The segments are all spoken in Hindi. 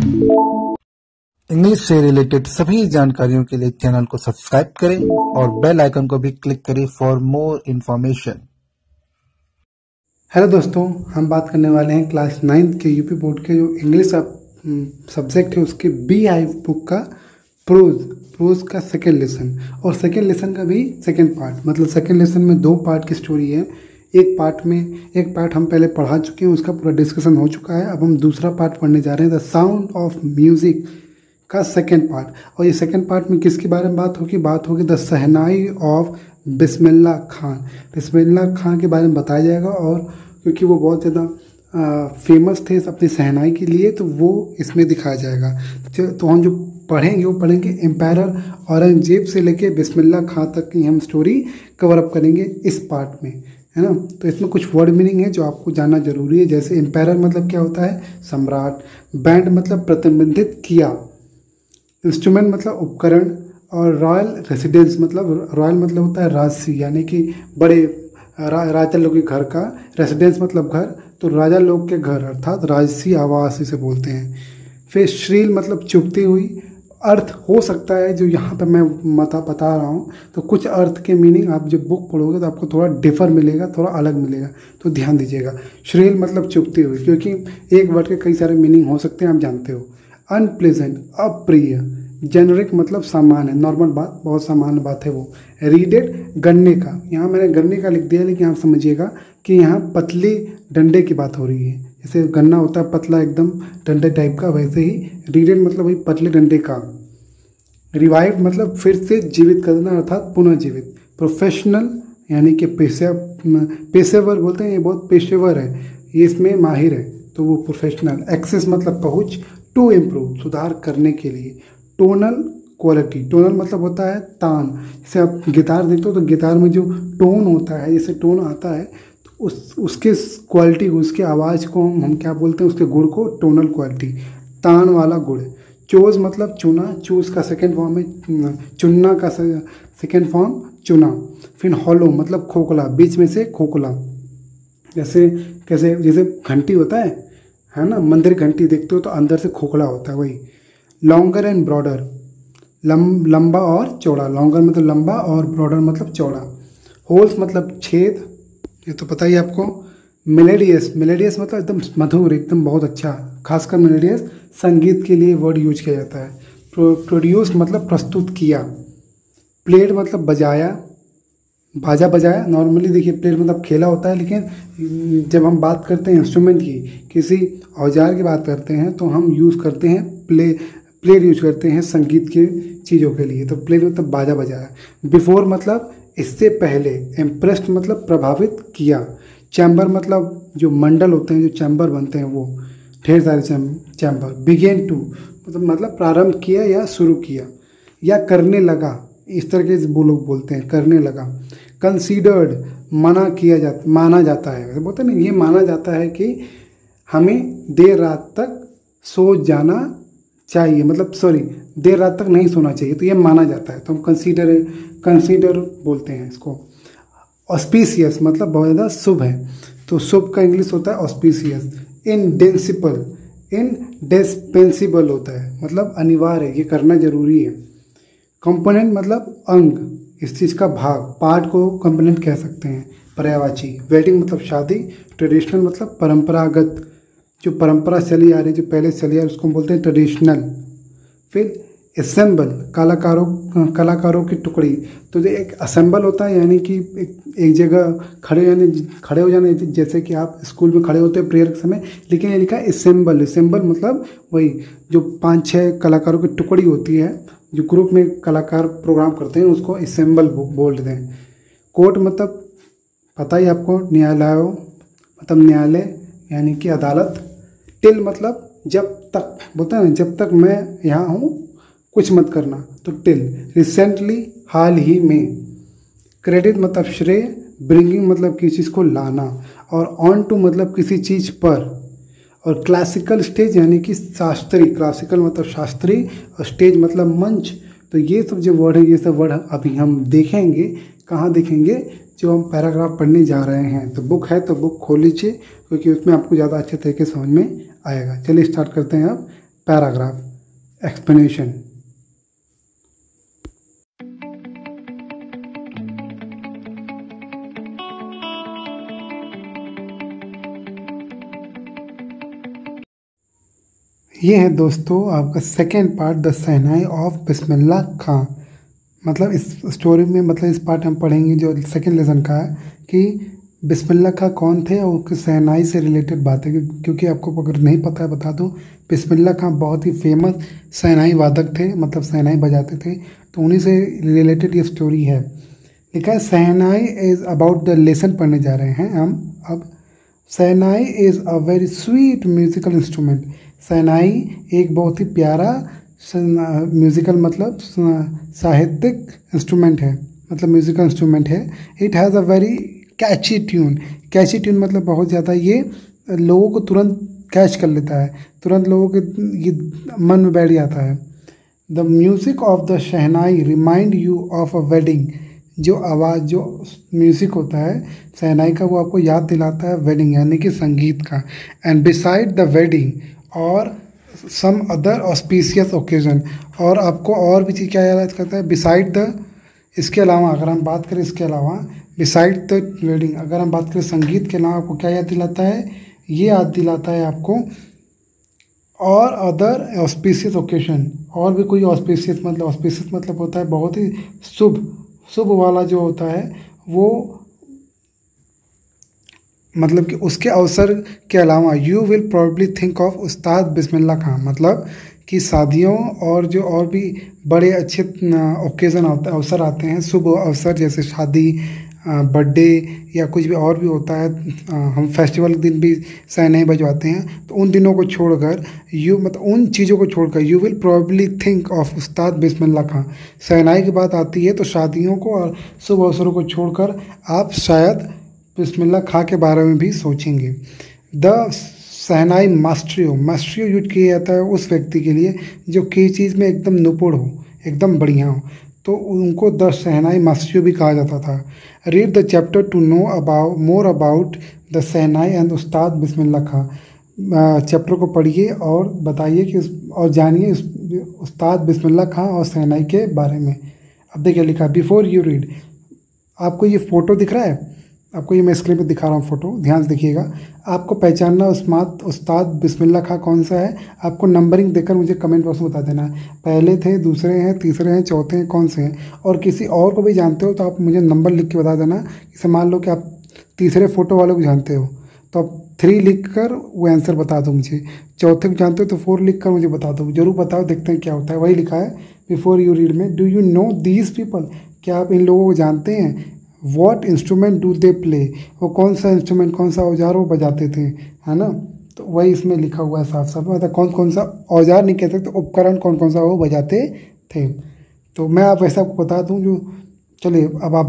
इंग्लिश से रिलेटेड सभी जानकारियों के लिए चैनल को सब्सक्राइब करें और बेल आइकन को भी क्लिक करें फॉर मोर इन्फॉर्मेशन। हेलो दोस्तों, हम बात करने वाले हैं क्लास 9 के यूपी बोर्ड के जो इंग्लिश सब्जेक्ट है उसके BI बुक का प्रोज का सेकेंड लेसन और सेकेंड लेसन का भी सेकेंड पार्ट। मतलब सेकेंड लेसन में 2 पार्ट की स्टोरी है। एक पार्ट हम पहले पढ़ा चुके हैं, उसका पूरा डिस्कशन हो चुका है। अब हम दूसरा पार्ट पढ़ने जा रहे हैं, द साउंड ऑफ म्यूजिक का सेकेंड पार्ट। और ये सेकेंड पार्ट में किसके बारे में बात होगी द शहनाई ऑफ बिस्मिल्लाह खान। बिस्मिल्लाह खान के बारे में बताया जाएगा, और क्योंकि वो बहुत ज़्यादा फेमस थे अपनी शहनाई के लिए, तो वो इसमें दिखाया जाएगा। तो हम जो पढ़ेंगे एम्पायर औरंगजेब से लेके बिस्मिल्लाह खान तक की हम स्टोरी कवर अप करेंगे इस पार्ट में, है ना। तो इसमें कुछ वर्ड मीनिंग है जो आपको जानना जरूरी है। जैसे एम्पायर मतलब क्या होता है, सम्राट। बैंड मतलब प्रतिबंधित किया। इंस्ट्रूमेंट मतलब उपकरण। और रॉयल रेसिडेंस मतलब होता है राजसी, यानी कि बड़े राजा लोग के घर का। रेसिडेंस मतलब घर, तो राजा लोग के घर अर्थात राजसी आवास इसे बोलते हैं। फिर श्रील मतलब चुभती हुई। अर्थ हो सकता है जो यहाँ पे मैं बता रहा हूँ, तो कुछ अर्थ के मीनिंग आप जब बुक पढ़ोगे तो आपको थोड़ा डिफर मिलेगा, थोड़ा अलग मिलेगा, तो ध्यान दीजिएगा। श्रील मतलब चुभती हुई, क्योंकि एक वर्ड के कई सारे मीनिंग हो सकते हैं, आप जानते हो। अनप्लेजेंट अप्रिय। जेनरिक मतलब सामान्य, नॉर्मल बात, बहुत सामान्य बात है वो। रीडेड गन्ने का, यहाँ मैंने गन्ने का लिख दिया, लेकिन आप समझिएगा कि यहाँ पतली डंडे की बात हो रही है। जैसे गन्ना होता है पतला एकदम डंडे टाइप का, वैसे ही रीडेड मतलब वही पतले डंडे का। रिवाइव मतलब फिर से जीवित करना अर्थात पुनः जीवित। प्रोफेशनल यानी कि पेशेवर बोलते हैं, ये बहुत पेशेवर है, ये इसमें माहिर है, तो वो प्रोफेशनल। एक्सेस मतलब पहुँच। टू इम्प्रूव सुधार करने के लिए। टोनल क्वालिटी, टोनल मतलब होता है तान। जैसे आप गिटार देखते हो तो गिटार में जो टोन होता है, जैसे टोन आता है, तो उसके क्वालिटी, उसके आवाज़ को हम क्या बोलते हैं, उसके गुण को टोनल क्वालिटी, तान वाला गुण। चोज मतलब चुना, चूज का सेकेंड फॉर्म है चुनना का सेकेंड फॉर्म चुना। फिर हॉलो मतलब खोखला, बीच में से खोखला। जैसे घंटी होता है ना, मंदिर घंटी देखते हो तो अंदर से खोखला होता है, वही। लॉन्गर एंड ब्रॉडर, लंबा और चौड़ा। लॉन्गर मतलब लंबा और ब्रॉडर मतलब चौड़ा। होल्स मतलब छेद, ये तो पता ही आपको। मेलेडियस मतलब एकदम मधुर, एकदम बहुत अच्छा। खासकर मेलेडियस संगीत के लिए वर्ड यूज किया जाता है। प्रोड्यूस मतलब प्रस्तुत किया। प्लेड मतलब बजाया, बाजा बजाया। नॉर्मली देखिए प्लेड मतलब खेला होता है, लेकिन जब हम बात करते हैं इंस्ट्रूमेंट की, किसी औजार की बात करते हैं, तो हम यूज़ करते हैं प्लेड यूज करते हैं संगीत के चीज़ों के लिए। तो प्लेड मतलब बाजा बजाया। बिफोर मतलब इससे पहले। इम्प्रेस्ड मतलब प्रभावित किया। चैम्बर मतलब जो मंडल होते हैं, जो चैम्बर बनते हैं, वो ढेर सारे चैम्बर। बिगेन टू मतलब प्रारंभ किया या शुरू किया या करने लगा, इस तरह से वो लोग बोलते हैं, करने लगा। कंसीडर्ड माना जाता है, बोलते हैं ना, ये माना जाता है कि हमें देर रात तक सो जाना चाहिए, मतलब देर रात तक नहीं सोना चाहिए, तो ये माना जाता है, तो हम कंसीडर बोलते हैं इसको। ऑस्पिशियस मतलब बहुत ज़्यादा शुभ है, तो शुभ का इंग्लिश होता है ऑस्पिशियस। इंडिस्पेंसिबल होता है, मतलब अनिवार्य, ये करना जरूरी है। कंपोनेंट मतलब अंग, इस चीज़ का भाग, पार्ट को कंपोनेंट कह सकते हैं, पर्यायवाची। वेडिंग मतलब शादी। ट्रेडिशनल मतलब परंपरागत, जो परंपरा चली आ रही, जो पहले चली आ रही, उसको बोलते हैं ट्रेडिशनल। फिर असेंबल कलाकारों की टुकड़ी, तो जो एक असेंबल होता है, यानी कि एक जगह खड़े हो जाने, जैसे कि आप स्कूल में खड़े होते हैं प्रेयर के समय, लेकिन ये लिखा है असेंबल। असेंबल मतलब वही जो 5-6 कलाकारों की टुकड़ी होती है, जो ग्रुप में कलाकार प्रोग्राम करते हैं, उसको असेंबल बोलते हैं। कोर्ट मतलब पता ही आपको, न्यायालय मतलब न्यायालय यानी कि अदालत। टिल मतलब जब तक, बोलते हैं जब तक मैं यहाँ हूँ कुछ मत करना, तो टिल। रिसेंटली हाल ही में। क्रेडिट मतलब श्रेय। ब्रिंगिंग मतलब किसी चीज़ को लाना, और ऑन टू मतलब किसी चीज़ पर। और क्लासिकल स्टेज यानी कि शास्त्रीय, क्लासिकल मतलब शास्त्रीय, और स्टेज मतलब मंच। तो ये सब जो वर्ड है, ये सब वर्ड अभी हम देखेंगे। कहाँ देखेंगे, जो हम पैराग्राफ पढ़ने जा रहे हैं। तो बुक है तो बुक खोल लीजिए, क्योंकि उसमें आपको ज़्यादा अच्छे तरीके से समझ में आएगा। चलिए स्टार्ट करते हैं अब। Paragraph explanation. ये है दोस्तों आपका second part, the shehnai of Bismillah Khan. मतलब इस स्टोरी में, मतलब इस पार्ट हम पढ़ेंगे जो सेकेंड लेसन का है कि बिस्मिल्लाह खां कौन थे और उसकी शहनाई से रिलेटेड बातें, क्योंकि आपको अगर नहीं पता है बता दूं, बिस्मिल्लाह खां बहुत ही फेमस शहनाई वादक थे, मतलब शहनाई बजाते थे, तो उन्हीं से रिलेटेड ये स्टोरी है। लिखा है shehnai is about the lesson पढ़ने जा रहे हैं हम अब। Shehnai is a very sweet musical instrument. Shehnai एक बहुत ही प्यारा म्यूजिकल मतलब साहित्यिक इंस्ट्रूमेंट है, मतलब म्यूजिकल इंस्ट्रूमेंट है। It has a very catchy tune. Catchy tune मतलब बहुत ज़्यादा ये लोगों को तुरंत कैच कर लेता है, तुरंत लोगों के ये मन में बैठ जाता है। The music of the shehnai remind you of a wedding. जो आवाज़, जो म्यूज़िक होता है शहनाई का, वो आपको याद दिलाता है वेडिंग यानी कि संगीत का। एंड बिसाइड द वेडिंग और सम अदर ऑस्पिशियस ओकेजन, और आपको और भी चीज़ क्या याद करता है बिसाइड द, इसके अलावा अगर हम बात करें, इसके अलावा बिसाइड द वेडिंग अगर हम बात करें संगीत के अलावा आपको क्या याद दिलाता है, ये याद दिलाता है आपको और अदर ऑस्पिशियस ओकेजन, और भी कोई ऑस्पिशियस मतलब होता है बहुत ही शुभ वाला जो होता है वो, मतलब कि उसके अवसर के अलावा you will probably think of उस्ताद बिस्मिल्लाह खां, मतलब कि शादियों और जो और भी बड़े अच्छे ओकेज़न अवसर आते हैं, शुभ अवसर जैसे शादी, बर्थडे या कुछ भी और भी होता है, हम फेस्टिवल के दिन भी शहनाई बजवाते हैं, तो उन दिनों को छोड़कर मतलब उन चीज़ों को छोड़कर you will probably think of उस्ताद बिस्मिल्लाह खां। शहनाई की बात आती है तो शादियों को और शुभ अवसरों को छोड़कर आप शायद बिस्मिल्लाह खां के बारे में भी सोचेंगे। द शहनाई मास्ट्रियो यूज किया जाता है उस व्यक्ति के लिए जो किसी चीज़ में एकदम निपुण हो, एकदम बढ़िया हो, तो उनको द शहनाई मास्ट्रियो भी कहा जाता था। Read the chapter to know more about the shehnai and Ustad Bismillah Khan. Chapter को पढ़िए और बताइए कि और जानिए उस्ताद बिस्मिल्लाह खां और शहनाई के बारे में। अब देखिए लिखा बिफोर यू रीड, आपको ये फ़ोटो दिख रहा है, आपको ये मैं स्क्रीन पे दिखा रहा हूँ फ़ोटो, ध्यान से देखिएगा। आपको पहचानना उस्ताद बिस्मिल्लाह खां कौन सा है, आपको नंबरिंग देकर मुझे कमेंट बॉक्स में बता देना है, पहले थे, दूसरे हैं, तीसरे हैं, चौथे हैं, कौन से हैं। और किसी और को भी जानते हो तो आप मुझे नंबर लिख के बता देना। जैसे मान लो कि आप तीसरे फ़ोटो वाले को जानते हो तो आप 3 लिख कर वो आंसर बता दो मुझे, चौथे को जानते हो तो 4 लिख कर मुझे बता दो, जरूर बताओ, देखते हैं क्या होता है। वही लिखा है बिफोर यू रीड में। Do you know these people, क्या आप इन लोगों को जानते हैं। What instrument do they play, वो कौन सा इंस्ट्रूमेंट, कौन सा औजार वो बजाते थे, है ना। तो वही इसमें लिखा हुआ है साफ साफ, मतलब कौन सा औजार नहीं कह सकते, उपकरण कौन सा वो बजाते थे। तो मैं आप वैसे आपको बता दूं जो, चलिए अब आप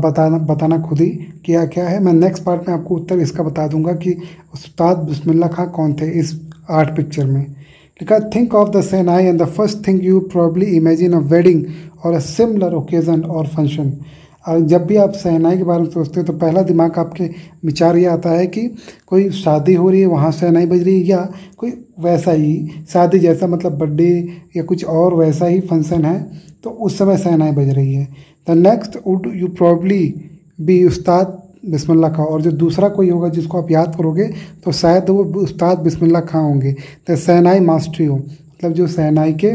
बताना खुद ही क्या क्या है। मैं नेक्स्ट पार्ट में आपको उत्तर इसका बता दूंगा कि उस्ताद बिस्मिल्लाह खां कौन थे इस आर्ट पिक्चर में। लिखा think of the shehnai and the first thing you probably imagine a wedding और अ सिमिलर ओकेजन और फंक्शन। और जब भी आप शहनाई के बारे में सोचते हो तो पहला दिमाग आपके विचार ये आता है कि कोई शादी हो रही है वहाँ शहनाई बज रही है, या कोई वैसा ही शादी जैसा, मतलब बर्थडे या कुछ और वैसा ही फंक्शन है तो उस समय शहनाई बज रही है। The next would you probably be उस्ताद बिस्मिल्लाह खां, और जो दूसरा कोई होगा जिसको आप याद करोगे तो शायद वो उस्ताद बिस्मिल्लाह खां होंगे। द शहनाई मास्ट्रियो, मतलब जो शहनाई के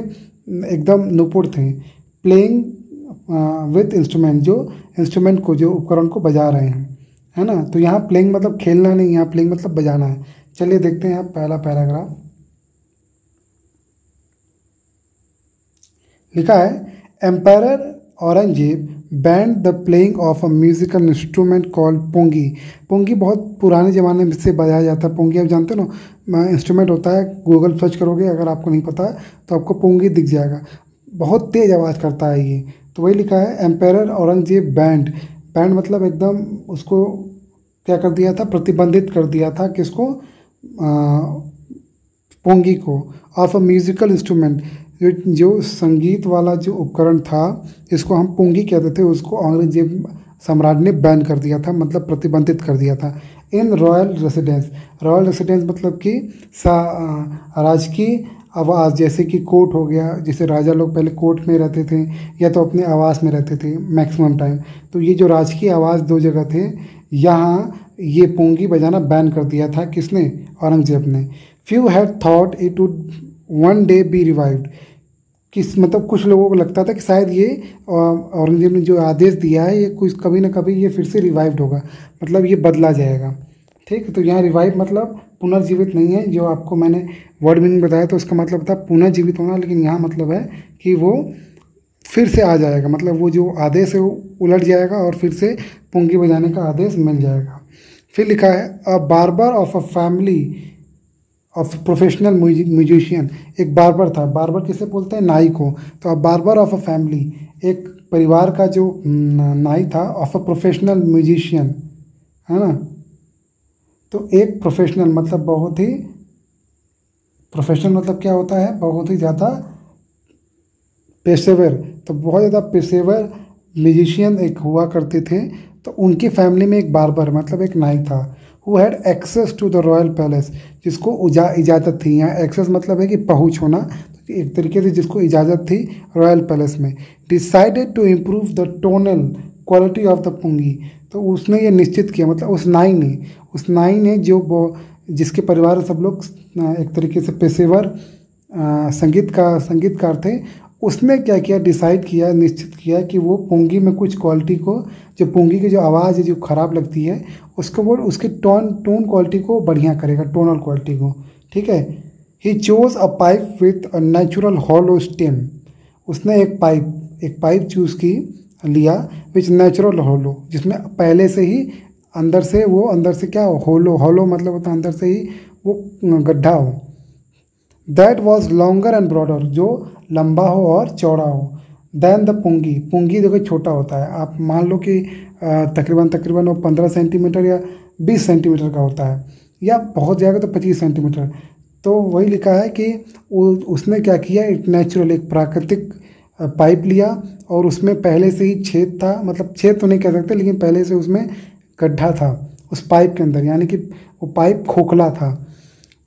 एकदम निपुण थे। प्लेइंग विथ इंस्ट्रूमेंट, जो इंस्ट्रूमेंट को, जो उपकरण को बजा रहे हैं, है ना। तो यहाँ प्लेइंग मतलब खेलना नहीं, यहाँ प्लेइंग मतलब बजाना है। चलिए देखते हैं आप पहला पैराग्राफ। लिखा है emperor Aurangzeb banned the playing of a musical instrument called pungi. Pungi बहुत पुराने ज़माने में से बजाया जाता है। पोंगी आप जानते हो ना, इंस्ट्रूमेंट होता है, गूगल सर्च करोगे अगर आपको नहीं पता तो आपको पोंगी दिख जाएगा। बहुत तेज़ आवाज़ करता है ये। तो वही लिखा है एम्पायर औरंगजेब बैंड मतलब एकदम उसको क्या कर दिया था, प्रतिबंधित कर दिया था किसको, पोंगी को। ऑफ अ म्यूजिकल इंस्ट्रूमेंट, जो संगीत वाला जो उपकरण था जिसको हम पोंगी कहते थे, उसको औरंगजेब सम्राट ने बैन कर दिया था, मतलब प्रतिबंधित कर दिया था। इन रॉयल रेसिडेंस मतलब कि राजकीय आवास, जैसे कि कोर्ट हो गया, जैसे राजा लोग पहले कोर्ट में रहते थे या तो अपने आवास में रहते थे मैक्सिमम टाइम। तो ये जो राजकीय आवास दो जगह थे, यहाँ ये पोंगी बजाना बैन कर दिया था किसने? औरंगजेब ने। Few had thought it would one day B revived. किस मतलब कुछ लोगों को लगता था कि शायद ये औरंगजेब ने जो आदेश दिया है ये कुछ कभी ना कभी ये फिर से रिवाइव्ड होगा, मतलब ये बदला जाएगा। ठीक है, तो यहाँ रिवाइव मतलब पुनर्जीवित नहीं है, जो आपको मैंने वर्ड मीनिंग बताया तो उसका मतलब था पुनर्जीवित होना, लेकिन यहाँ मतलब है कि वो फिर से आ जाएगा, मतलब वो जो आदेश है वो उलट जाएगा और फिर से पुंगी बजाने का आदेश मिल जाएगा। फिर लिखा है अ barber of a family of professional musician. एक बार्बर था, बार्बर किसे बोलते हैं? नाई को। तो अ बार्बर ऑफ अ फैमिली, एक परिवार का जो नाई था, ऑफ अ प्रोफेशनल म्यूजिशियन, है ना। तो एक प्रोफेशनल मतलब बहुत ही, प्रोफेशनल मतलब क्या होता है? बहुत ही ज़्यादा पेशेवर। तो बहुत ज़्यादा पेशेवर म्यूजिशियन एक हुआ करते थे। तो उनकी फैमिली में एक बार्बर मतलब एक नाई था, who had access to the royal palace, जिसको इजाज़त थी। यहाँ एक्सेस मतलब है कि पहुँच होना, तो एक तरीके से जिसको इजाज़त थी रॉयल पैलेस में। Decided to improve the tonal quality of the pungi. तो उसने ये निश्चित किया, मतलब उस नाई ने जो जिसके परिवार में सब लोग एक तरीके से पेशेवर संगीतकार थे, उसने क्या किया? डिसाइड किया, निश्चित किया कि वो पुंगी में कुछ क्वालिटी को, जो पुंगी की जो आवाज़ है जो ख़राब लगती है उसको, वो उसकी टोन क्वालिटी को बढ़िया करेगा, टोनल क्वालिटी को। ठीक है। He chose a pipe with a natural hollow stem. उसने एक पाइप चूज़ लिया विच नेचुरल हॉलो, जिसमें पहले से ही अंदर से क्या हो? हॉलो मतलब होता है अंदर से ही वो गड्ढा हो। That was longer and broader, जो लंबा हो और चौड़ा हो। देन द पुंगी देखो छोटा होता है, आप मान लो कि तकरीबन वो 15 सेंटीमीटर या 20 सेंटीमीटर का होता है, या बहुत जाएगा तो 25 सेंटीमीटर। तो वही लिखा है कि उसने क्या किया? एक नेचुरल, एक प्राकृतिक पाइप लिया और उसमें पहले से ही छेद था, मतलब छेद तो नहीं कह सकते, लेकिन पहले से उसमें गड्ढा था उस पाइप के अंदर, यानी कि वो पाइप खोखला था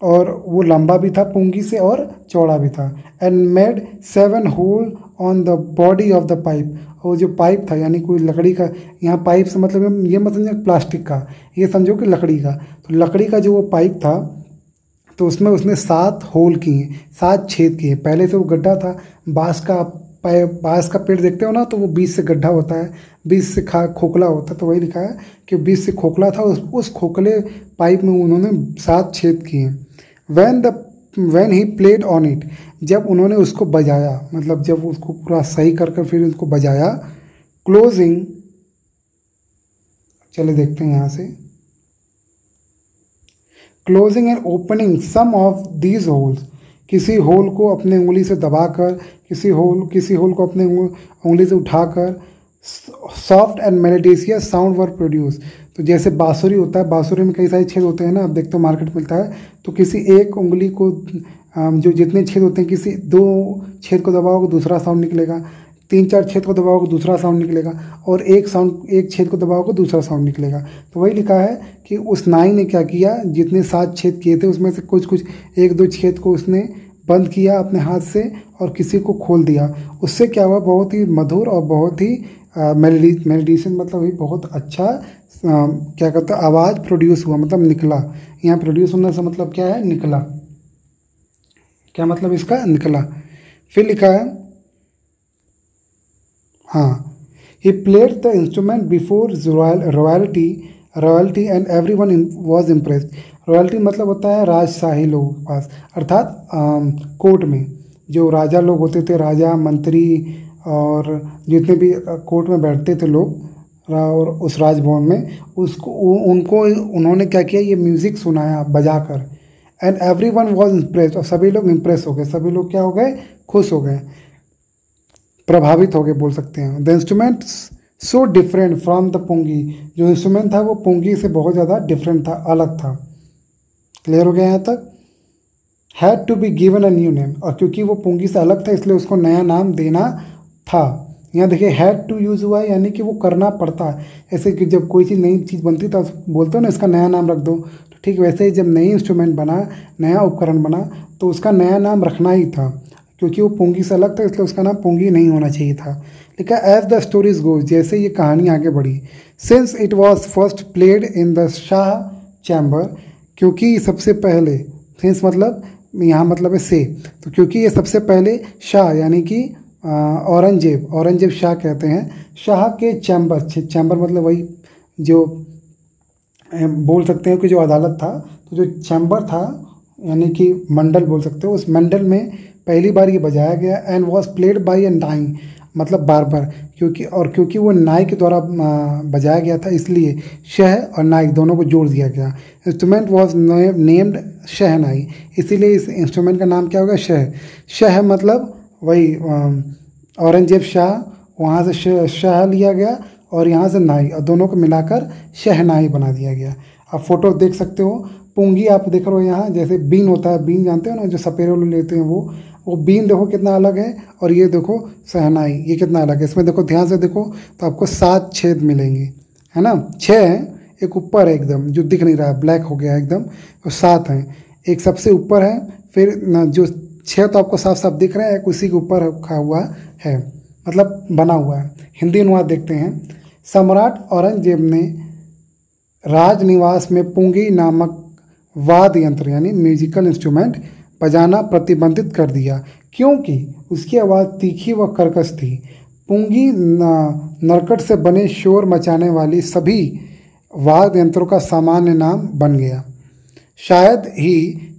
और वो लंबा भी था पुंगी से और चौड़ा भी था। And made 7 hole on the body of the pipe. और जो पाइप था यानी कोई लकड़ी का, यहाँ पाइप से मतलब ये मत समझो प्लास्टिक का, ये समझो कि लकड़ी का। तो लकड़ी का जो वो पाइप था तो उसमें उसने 7 होल किए, 7 छेद किए। पहले से वो गड्ढा था, बांस का पेड़ देखते हो ना, तो वो बीच से गड्ढा होता है, बीच से खोखला होता है। तो वही लिखा है कि बीच से खोखला था, उस खोखले पाइप में उन्होंने 7 छेद किए। when he played on it, जब उन्होंने उसको बजाया, मतलब जब उसको पूरा सही करके फिर उसको बजाया। क्लोजिंग, चले देखते हैं यहाँ से। Closing and opening some of these holes, किसी होल को अपने उंगली से दबाकर, किसी होल को अपने उंगली से उठाकर soft and melodious sound were produce. तो जैसे बांसुरी होता है, बांसुरी में कई सारे छेद होते हैं ना, आप देखते हो मार्केट मिलता है, तो किसी एक उंगली को जो जितने छेद होते हैं, किसी 2 छेद को दबाओगे दूसरा साउंड निकलेगा, 3-4 छेद को दबाओगे दूसरा साउंड निकलेगा, और एक छेद को दबाओगे दूसरा साउंड निकलेगा। तो वही लिखा है कि उस नाई ने क्या किया? जितने 7 छेद किए थे उसमें से कुछ 1-2 छेद को उसने बंद किया अपने हाथ से और किसी को खोल दिया। उससे क्या हुआ? बहुत ही मधुर और बहुत ही मेलोडियस, मतलब ही बहुत अच्छा क्या कहते हैं आवाज़ प्रोड्यूस हुआ, मतलब निकला। यहाँ प्रोड्यूस होने से मतलब क्या है? निकला। क्या मतलब इसका? निकला। फिर लिखा है, हाँ, he played the instrument before royalty and everyone was impressed. Royalty मतलब होता है राजशाही लोगों के पास, अर्थात कोर्ट में जो राजा लोग होते थे, राजा मंत्री और जितने भी कोर्ट में बैठते थे लोग और उस राजभवन में, उन्होंने क्या किया? ये म्यूज़िक सुनाया बजाकर। एंड एवरीवन वाज इम्प्रेस्ड, और सभी लोग इम्प्रेस हो गए, सभी लोग क्या हो गए? खुश हो गए, प्रभावित हो गए बोल सकते हैं। The instrument so different from the pungi, जो इंस्ट्रूमेंट था वो पुंगी से बहुत ज़्यादा डिफरेंट था, अलग था। क्लियर हो गया यहाँ तक? Had to be given a new name, और क्योंकि वो पुंगी से अलग था इसलिए उसको नया नाम देना था। यहाँ देखिए हैड टू यूज़ हुआ है, यानी कि वो करना पड़ता है। ऐसे कि जब कोई चीज़ नई चीज़ बनती है तो बोलते हो ना इसका नया नाम रख दो, तो ठीक वैसे ही जब नई इंस्ट्रूमेंट बना, नया उपकरण बना, तो उसका नया नाम रखना ही था, क्योंकि वो पुंगी से अलग था, इसलिए उसका नाम पुंगी नहीं होना चाहिए था। लिखा एज द स्टोरीज गोज, जैसे ये कहानी आगे बढ़ी, since it was first played in the Shah chamber, क्योंकि सबसे पहले, सिंस मतलब यहाँ मतलब है से, तो क्योंकि ये सबसे पहले शाह यानी कि औरंगजेब शाह कहते हैं, शाह के चैम्बर मतलब वही जो बोल सकते हैं कि जो अदालत था, तो जो चैम्बर था यानी कि मंडल बोल सकते हो, उस मंडल में पहली बार ये बजाया गया। एंड वॉज प्लेड बाई ए नाई, मतलब बार, क्योंकि वो नाई के द्वारा बजाया गया था, इसलिए शह और नाई दोनों को जोड़ दिया गया। इंस्ट्रूमेंट वॉज नेम्ड शहनाई, इसीलिए इस इंस्ट्रूमेंट का नाम क्या होगा, शह मतलब वही औरंगजेब शाह, वहाँ से शाह लिया गया और यहाँ से नाई, और दोनों को मिलाकर शहनाई बना दिया गया। आप फोटो देख सकते हो, पुंगी आप देख रहे हो यहाँ, जैसे बीन होता है, बीन जानते हो ना, जो सपेरे वाले लेते हैं वो बीन देखो कितना अलग है, और ये देखो शहनाई ये कितना अलग है। इसमें देखो ध्यान से देखो तो आपको 7 छेद मिलेंगे, है ना, 6 हैं, एक ऊपर है एकदम जो दिख नहीं रहा है, ब्लैक हो गया एकदम, तो 7 हैं, एक सबसे ऊपर है, फिर जो 6 तो आपको साफ साफ दिख रहे हैं, एक उसी के ऊपर रखा हुआ है, मतलब बना हुआ है। हिंदी अनुवाद देखते हैं। सम्राट औरंगजेब ने राजनिवास में पुंगी नामक वाद्य यंत्र यानी म्यूजिकल इंस्ट्रूमेंट बजाना प्रतिबंधित कर दिया, क्योंकि उसकी आवाज़ तीखी व कर्कश थी। पुंगी नरकट से बने शोर मचाने वाली सभी वाद्य यंत्रों का सामान्य नाम बन गया। शायद ही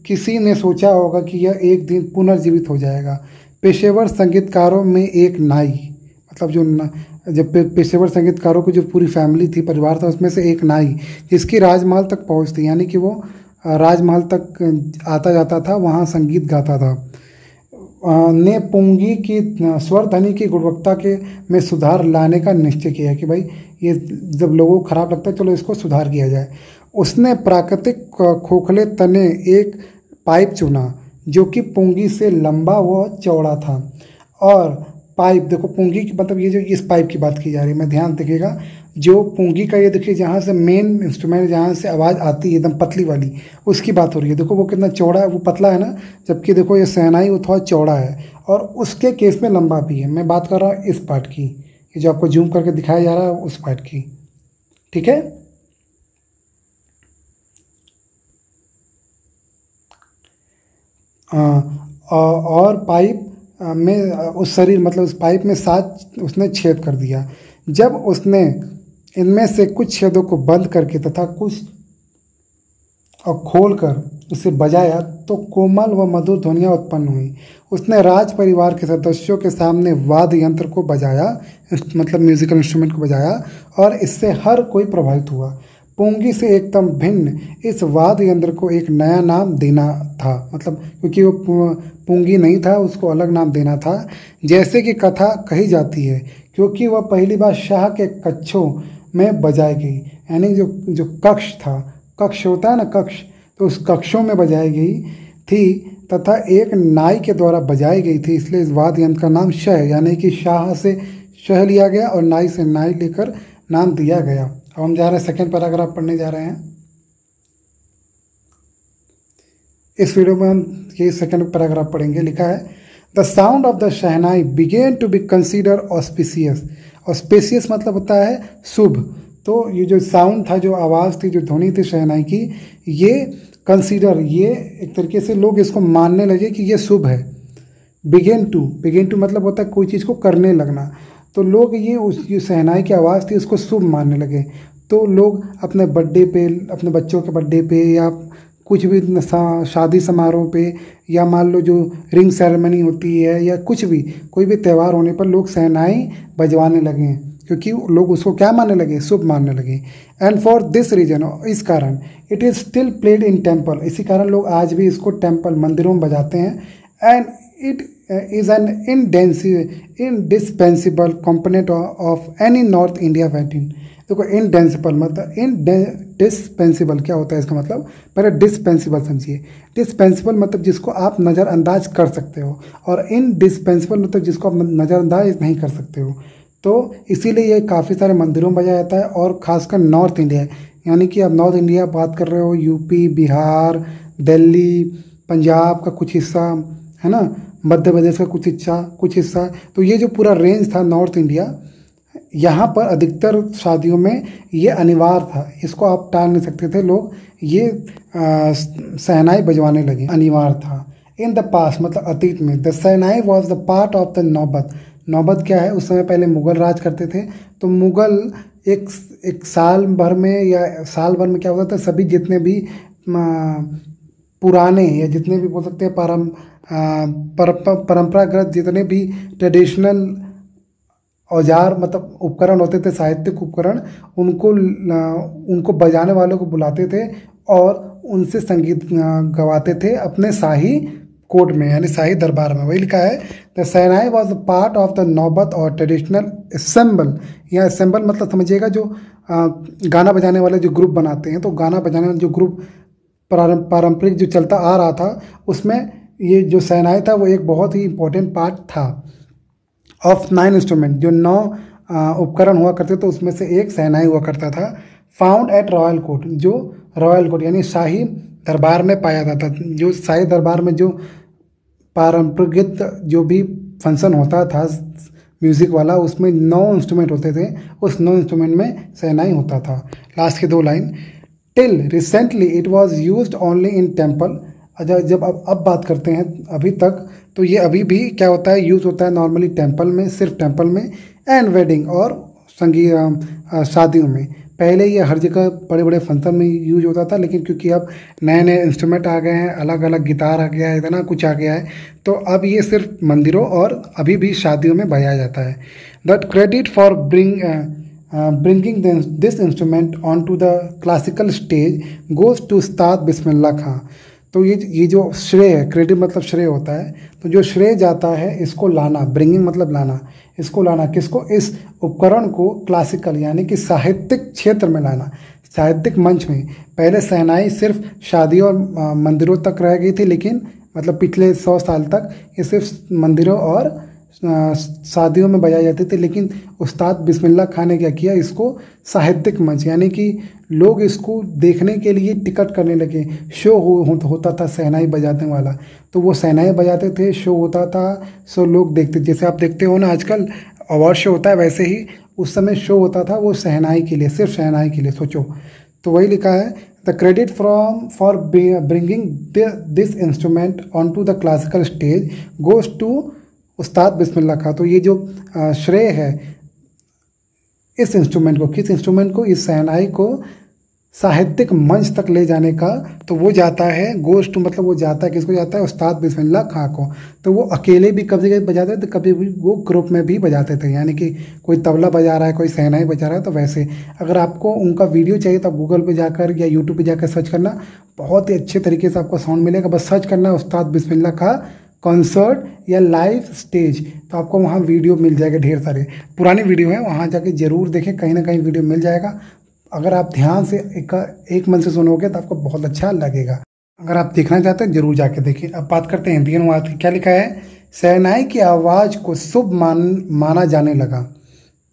किसी ने सोचा होगा कि यह एक दिन पुनर्जीवित हो जाएगा। पेशेवर संगीतकारों में एक नाई, मतलब जब पेशेवर संगीतकारों की जो पूरी फैमिली थी, परिवार था, उसमें से एक नाई जिसकी राजमहल तक पहुंच थी, यानी कि वो राजमहल तक आता जाता था, वहाँ संगीत गाता था, ने पुंगी की स्वर ध्वनि की गुणवत्ता के में सुधार लाने का निश्चय किया कि भाई ये जब लोगों को खराब लगता है, चलो इसको सुधार किया जाए। उसने प्राकृतिक खोखले तने एक पाइप चुना जो कि पुंगी से लंबा व चौड़ा था, और पाइप देखो पुंगी की मतलब ये जो इस पाइप की बात की जा रही है, मैं ध्यान देखिएगा, जो पुंगी का ये देखिए जहाँ से मेन इंस्ट्रूमेंट जहाँ से आवाज़ आती है एकदम पतली वाली, उसकी बात हो रही है। देखो वो कितना चौड़ा है, वो पतला है ना, जबकि देखो ये शहनाई वो थोड़ा चौड़ा है और उसके केस में लंबा भी है। मैं बात कर रहा हूँ इस पार्ट की, ये जो आपको जूम करके दिखाया जा रहा है उस पार्ट की, ठीक है। और पाइप में उस शरीर मतलब उस पाइप में 7 उसने छेद कर दिया। जब उसने इनमें से कुछ छेदों को बंद करके तथा कुछ और खोलकर उसे बजाया तो कोमल व मधुर ध्वनियाँ उत्पन्न हुई। उसने राज परिवार के सदस्यों के सामने वाद्य यंत्र को बजाया, मतलब म्यूजिकल इंस्ट्रूमेंट को बजाया, और इससे हर कोई प्रभावित हुआ। पुंगी से एकदम भिन्न इस वाद्य यंत्र को एक नया नाम देना था, मतलब क्योंकि वो पुंगी नहीं था, उसको अलग नाम देना था। जैसे कि कथा कही जाती है, क्योंकि वह पहली बार शाह के कक्षों में बजाई गई, यानी जो कक्ष था, कक्ष होता है ना कक्ष, तो उस कक्षों में बजाई गई थी तथा एक नाई के द्वारा बजाई गई थी, इसलिए इस वाद्य यंत्र का नाम शह यानी कि शाह से शह लिया गया और नाई से नाई लेकर नाम दिया गया। अब हम जा रहे हैं सेकेंड पैराग्राफ पढ़ने जा रहे हैं। इस वीडियो में हम ये सेकेंड पैराग्राफ पढ़ेंगे। लिखा है the sound of the shehnai began to be consider auspicious. Auspicious मतलब होता है शुभ। तो ये जो साउंड था, जो आवाज़ थी, जो ध्वनि थी शहनाई की, ये कंसीडर, ये एक तरीके से लोग इसको मानने लगे कि ये शुभ है। बिगेन टू मतलब होता है कोई चीज़ को करने लगना। तो लोग ये शहनाई की आवाज़ थी उसको शुभ मानने लगे। तो लोग अपने बर्थडे पे, अपने बच्चों के बर्थडे पे या कुछ भी शादी समारोह पे, या मान लो जो रिंग सेरेमनी होती है या कुछ भी कोई भी त्यौहार होने पर लोग शहनाई बजवाने लगे, क्योंकि लोग उसको क्या मानने लगे, शुभ मानने लगे। एंड फॉर दिस रीजन, इस कारण, it is still played in temple, इसी कारण लोग आज भी इसको टेम्पल मंदिरों में बजाते हैं। And it is an indispensable component of any north India wedding. देखो इनडेंसिबल मतलब इनडिस्पेंसिबल क्या होता है इसका मतलब, पहले डिस्पेंसिबल समझिए। डिस्पेंसिबल मतलब जिसको आप नज़रअंदाज कर सकते हो, और इनडिस्पेंसिबल मतलब जिसको आप नज़रअंदाज नहीं कर सकते हो। तो इसीलिए ये काफ़ी सारे मंदिरों में बजाया जाता है, और ख़ासकर नॉर्थ इंडिया, यानी कि आप नॉर्थ इंडिया बात कर रहे हो, यूपी, बिहार, दिल्ली, पंजाब का कुछ हिस्सा, है ना, मध्य प्रदेश का कुछ हिस्सा, तो ये जो पूरा रेंज था नॉर्थ इंडिया, यहाँ पर अधिकतर शादियों में ये अनिवार्य था, इसको आप टाल नहीं सकते थे। लोग ये शहनाई बजवाने लगे, अनिवार्य था। इन द पास्ट मतलब अतीत में, the shehnai was the part of the नौबत। नौबत क्या है, उस समय पहले मुग़ल राज करते थे, तो मुग़ल एक साल भर में या साल भर में क्या होता था, सभी जितने भी पुराने या जितने भी बोल सकते हैं परंपरागत जितने भी ट्रेडिशनल औजार मतलब उपकरण होते थे, साहित्यिक उपकरण, उनको बजाने वालों को बुलाते थे और उनसे संगीत गवाते थे अपने शाही कोर्ट में, यानी शाही दरबार में। वही लिखा है, the shehnai was part of the नौबत और ट्रेडिशनल असेंबल। या असेंबल मतलब समझिएगा जो गाना बजाने वाले जो ग्रुप बनाते हैं, तो गाना बजाने वाले जो ग्रुप पारंपरिक जो चलता आ रहा था, उसमें ये जो शहनाई था वो एक बहुत ही इम्पोर्टेंट पार्ट था। ऑफ 9 इंस्ट्रूमेंट, जो 9 उपकरण हुआ करते थे, उसमें से एक शहनाई हुआ करता था। फाउंड एट रॉयल कोर्ट, जो रॉयल कोर्ट यानी शाही दरबार में पाया जाता था। जो शाही दरबार में जो पारंपरिक जो भी फंक्शन होता था म्यूज़िक वाला, उसमें 9 इंस्ट्रूमेंट होते थे, उस 9 इंस्ट्रूमेंट में शहनाई होता था। लास्ट के 2 line, till recently it was used only in temple. जब अब बात करते हैं अभी तक, तो ये अभी भी क्या होता है, यूज़ होता है नॉर्मली टेम्पल में, सिर्फ टेम्पल में, एंड वेडिंग और संगीत शादियों में। पहले ये हर जगह बड़े बड़े फंक्शन में यूज होता था, लेकिन क्योंकि अब नए नए इंस्ट्रूमेंट आ गए हैं, अलग अलग गिटार आ गया है, इतना कुछ आ गया है, तो अब ये सिर्फ मंदिरों और अभी भी शादियों में बजाया जाता है। That credit for bringing this instrument on to the classical stage goes to Ustad Bismillah खां। तो ये जो श्रेय है, क्रेडिट मतलब श्रेय होता है, तो जो श्रेय जाता है इसको लाना, ब्रिंगिंग मतलब लाना, इसको लाना किसको, इस उपकरण को क्लासिकल यानी कि साहित्यिक क्षेत्र में लाना, साहित्यिक मंच में। पहले शहनाई सिर्फ शादियों और मंदिरों तक रह गई थी, लेकिन मतलब पिछले 100 साल तक ये सिर्फ मंदिरों और शादियों में बजाई जाती थी। लेकिन उस्ताद बिस्मिल्लाह खां ने क्या किया, इसको साहित्यिक मंच यानी कि लोग इसको देखने के लिए टिकट करने लगे। शो होता था शहनाई बजाने वाला, तो वो शहनाई बजाते थे, शो होता था, सो लोग देखते, जैसे आप देखते हो ना आजकल अवार्ड शो होता है, वैसे ही उस समय शो होता था वो शहनाई के लिए, सिर्फ शहनाई के लिए, सोचो। तो वही लिखा है, the credit for bringing this instrument on to the classical stage goes to Ustad Bismillah खां। तो ये जो श्रेय है इस इंस्ट्रूमेंट को, किस इंस्ट्रूमेंट को, इस शहनाई को साहित्यिक मंच तक ले जाने का, तो वो जाता है, गोज टू मतलब वो जाता है, किसको जाता है, उस्ताद बिस्मिल्लाह खां को। तो वो अकेले भी कभी कभी बजाते थे, कभी भी वो ग्रुप में भी बजाते थे, यानी कि कोई तबला बजा रहा है, कोई शहनाई बजा रहा है। तो वैसे अगर आपको उनका वीडियो चाहिए तो गूगल पे जाकर या यूट्यूब पे जाकर सर्च करना, बहुत ही अच्छे तरीके से आपको साउंड मिलेगा। बस सर्च करना है उस्ताद बिस्मिल्लाह खां कॉन्सर्ट या लाइव स्टेज, तो आपको वहाँ वीडियो मिल जाएगा, ढेर सारे पुराने वीडियो हैं, वहाँ जाके ज़रूर देखें, कहीं ना कहीं वीडियो मिल जाएगा। अगर आप ध्यान से एक मन से सुनोगे तो आपको बहुत अच्छा लगेगा। अगर आप देखना चाहते हैं जरूर जाके देखिए। अब बात करते हैं हिंदी अनुवाद की। क्या लिखा है, शहनाई की आवाज़ को शुभ माना जाने लगा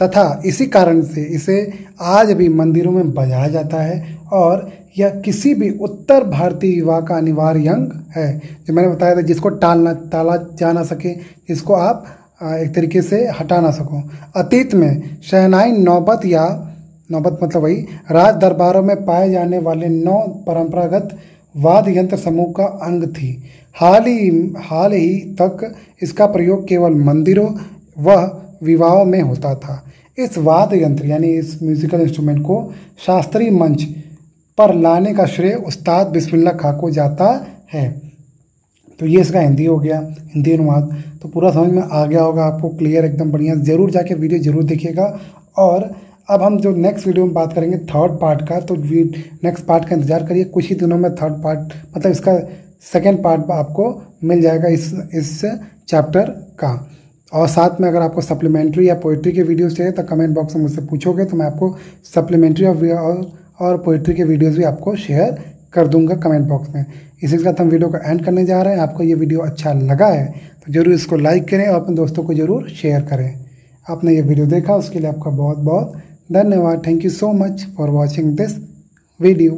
तथा इसी कारण से इसे आज भी मंदिरों में बजाया जाता है, और यह किसी भी उत्तर भारतीय विवाह का अनिवार्य अंग है। जो मैंने बताया था, जिसको टाला जा ना सके, जिसको आप एक तरीके से हटा ना सको। अतीत में शहनाई नौबत मतलब वही राज दरबारों में पाए जाने वाले 9 परंपरागत वाद्य यंत्र समूह का अंग थी। हाल ही तक इसका प्रयोग केवल मंदिरों व विवाहों में होता था। इस वाद्य यंत्र यानी इस म्यूजिकल इंस्ट्रूमेंट को शास्त्रीय मंच पर लाने का श्रेय उस्ताद बिस्मिल्लाह खां को जाता है। तो ये इसका हिंदी हो गया, हिंदी अनुवाद। तो पूरा समझ में आ गया होगा आपको, क्लियर एकदम बढ़िया। ज़रूर जाके वीडियो ज़रूर देखिएगा। और अब हम जो नेक्स्ट वीडियो में बात करेंगे 3rd पार्ट का, तो नेक्स्ट पार्ट का इंतजार करिए। कुछ ही दिनों में 3rd पार्ट मतलब इसका 2nd पार्ट आपको मिल जाएगा इस चैप्टर का। और साथ में अगर आपको सप्लीमेंट्री या पोइट्री के वीडियोस चाहिए तो कमेंट बॉक्स में मुझसे पूछोगे तो मैं आपको सप्लीमेंट्री और पोइट्री के वीडियोस भी आपको शेयर कर दूंगा कमेंट बॉक्स में। इसी के साथ हम वीडियो को एंड करने जा रहे हैं। आपको ये वीडियो अच्छा लगा है तो ज़रूर इसको लाइक करें और अपने दोस्तों को ज़रूर शेयर करें। आपने ये वीडियो देखा उसके लिए आपका बहुत बहुत धन्यवाद। Thank you so much for watching this video.